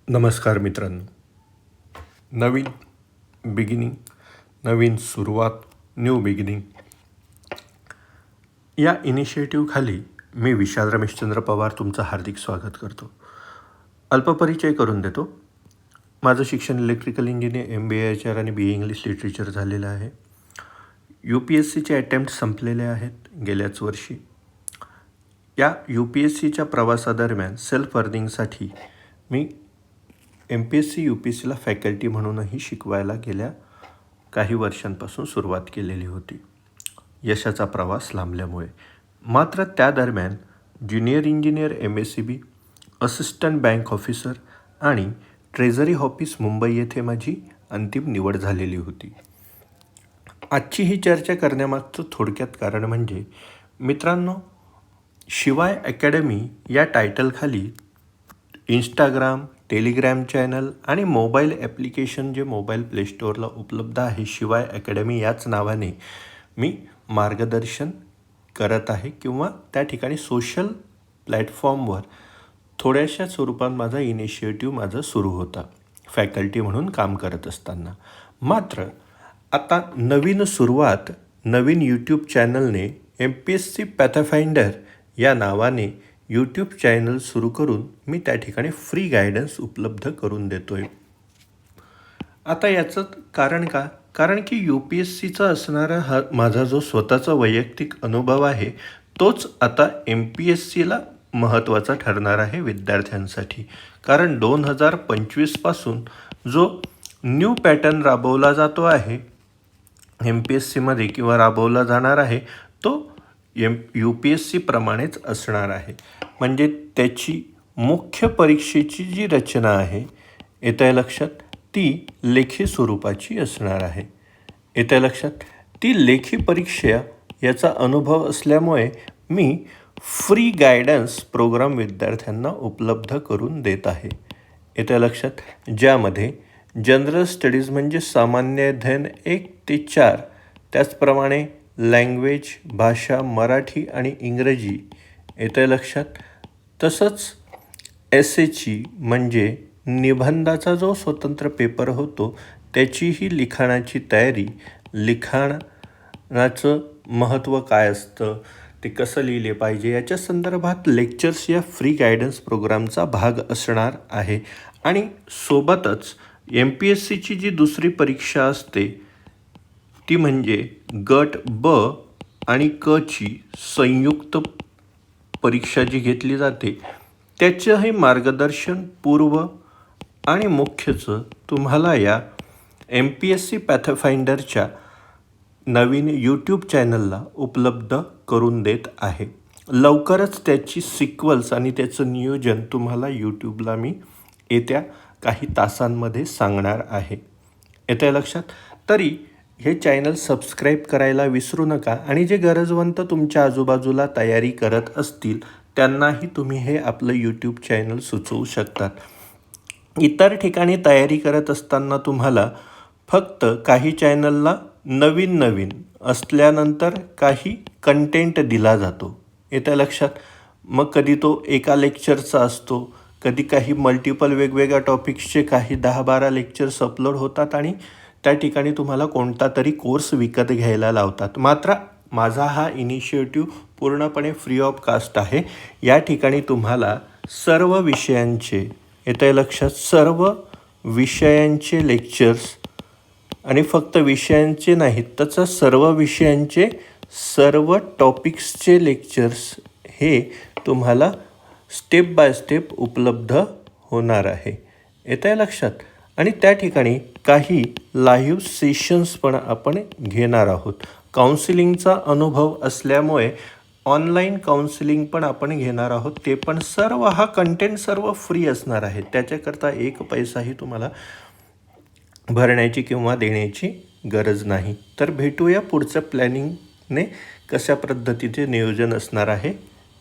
नमस्कार मित्रांनो. नवीन बिगिनिंग, नवीन सुरुवात, न्यू बिगिनिंग या इनिशिएटिव्हखाली मी विशाल रमेशचंद्र पवार तुमचं हार्दिक स्वागत करतो. अल्पपरिचय करून देतो. माझं शिक्षण इलेक्ट्रिकल इंजिनियर, MBA HR आणि BA इंग्लिश लिटरेचर झालेलं आहे. UPSCचे अटेम्प्ट संपलेले आहेत गेल्याच वर्षी. या UPSCच्या प्रवासादरम्यान सेल्फ अर्निंगसाठी मी MPSC UPSCला फॅकल्टी म्हणूनही शिकवायला गेल्या काही वर्षांपासून सुरुवात केलेली होती. यशाचा प्रवास लांबल्यामुळे मात्र त्या दरम्यान junior engineer MSCB, assistant bank officer आणि ट्रेझरी ऑफिस मुंबई येथे माझी अंतिम निवड झालेली होती. आजची ही चर्चा करण्यामागचं थोडक्यात कारण म्हणजे मित्रांनो, शिवाय अकॅडमी या टायटलखाली इंस्टाग्राम, टेलिग्राम चॅनल आणि मोबाईल ॲप्लिकेशन जे मोबाईल प्ले स्टोअरला उपलब्ध आहे, शिवाय अकॅडमी याच नावाने मी मार्गदर्शन करत आहे किंवा त्या ठिकाणी सोशल प्लॅटफॉर्मवर थोड्याशा स्वरूपात माझा इनिशिएटिव्ह सुरू होता फॅकल्टी म्हणून काम करत असताना. मात्र आता नवीन सुरुवात, नवीन यूट्यूब चॅनलने MPSC पॅथफाइंडर या नावाने यूट्यूब चॅनल सुरू करून मी त्या ठिकाणी फ्री गायडन्स उपलब्ध करून देतो आहे. आता याचं कारण का? कारण की UPSCचा असणारा हा माझा जो स्वतःचा वैयक्तिक अनुभव आहे तोच आता MPSCला महत्त्वाचा ठरणार आहे विद्यार्थ्यांसाठी. कारण 2025पासून जो न्यू पॅटर्न राबवला जातो आहे MPSCमध्ये किंवा राबवला जाणार आहे तो UPSC प्रमाणेच असणार आहे. म्हणजे त्याची मुख्य परीक्षेची जी रचना आहे येत्या लक्षात, ती लेखी स्वरूपाची असणार आहे. येत्या लक्षात, ती लेखी परीक्षा याचा अनुभव असल्यामुळे मी फ्री गायडन्स प्रोग्राम विद्यार्थ्यांना उपलब्ध करून देत आहे. येत्या लक्षात, ज्यामध्ये जनरल स्टडीज म्हणजे सामान्य अध्ययन 1 ते 4, त्याचप्रमाणे लँग्वेज, भाषा, मराठी आणि इंग्रजी येत्या लक्षात, तसंच SAची म्हणजे निबंधाचा जो स्वतंत्र पेपर होतो त्याचीही लिखाणाची तयारी, लिखाणाचं महत्त्व काय असतं, ते कसं लिहिले पाहिजे याच्या संदर्भात लेक्चर्स या फ्री गायडन्स प्रोग्रामचा भाग असणार आहे. आणि सोबतच MPSCची जी दुसरी परीक्षा असते ती म्हणजे गट ब आणि क ची संयुक्त परीक्षा जी घेतली जाते त्याचंही मार्गदर्शन पूर्व आणि मुख्यचं तुम्हाला या MPSC पॅथफाइंडरच्या नवीन यूट्यूब चॅनलला उपलब्ध करून देत आहे. लवकरच त्याची सिक्वल्स आणि त्याचं नियोजन तुम्हाला यूट्यूबला मी येत्या काही तासांमध्ये सांगणार आहे. येत्या लक्षात, तरी हे चॅनल सबस्क्राईब करायला विसरू नका. आणि जे गरजवंत तुमच्या आजूबाजूला तयारी करत असतील त्यांनाही तुम्ही हे आपलं यूट्यूब चॅनल सुचवू शकतात. इतर ठिकाणी तयारी करत असताना तुम्हाला फक्त काही चॅनलला नवीन असल्यानंतर काही कंटेंट दिला जातो. येत्या लक्षात, मग कधी तो एका लेक्चरचा असतो, कधी काही मल्टिपल वेगवेगळ्या टॉपिक्सचे काही 10-12 लेक्चर्स अपलोड होतात आणि त्या ठिकाणी तुम्हाला कोणता तरी कोर्स विकत घ्यायला लावतात. मात्र माझा हा इनिशिएटिव्ह पूर्णपणे फ्री ऑफ कास्ट आहे. या ठिकाणी तुम्हाला सर्व विषयांचे, येत्या लक्षात, सर्व विषयांचे लेक्चर्स आणि फक्त विषयांचे नाहीत तर सर्व विषयांचे सर्व टॉपिक्सचे लेक्चर्स हे तुम्हाला स्टेप बाय स्टेप उपलब्ध होणार आहे. येत्या लक्षात, आणि त्या ठिकाणी काही लाईव्ह सेशन्स पण आपण घेणार आहोत. काउन्सिलिंगचा अनुभव असल्यामुळे ऑनलाईन काउन्सिलिंग पण आपण घेणार आहोत. ते पण सर्व हा कंटेंट सर्व फ्री असणार आहे. त्याच्याकरता एक पैसाही तुम्हाला भरण्याची किंवा देण्याची गरज नाही. तर भेटूया पुढच्या प्लॅनिंगने कशा पद्धतीचे नियोजन असणार आहे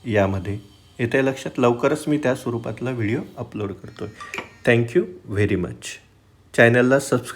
यामध्ये. येत्या लक्षात, लवकरच मी त्या स्वरूपातला व्हिडिओ अपलोड करतो आहे. Thank you very much. चॅनलला सबस्क्राईब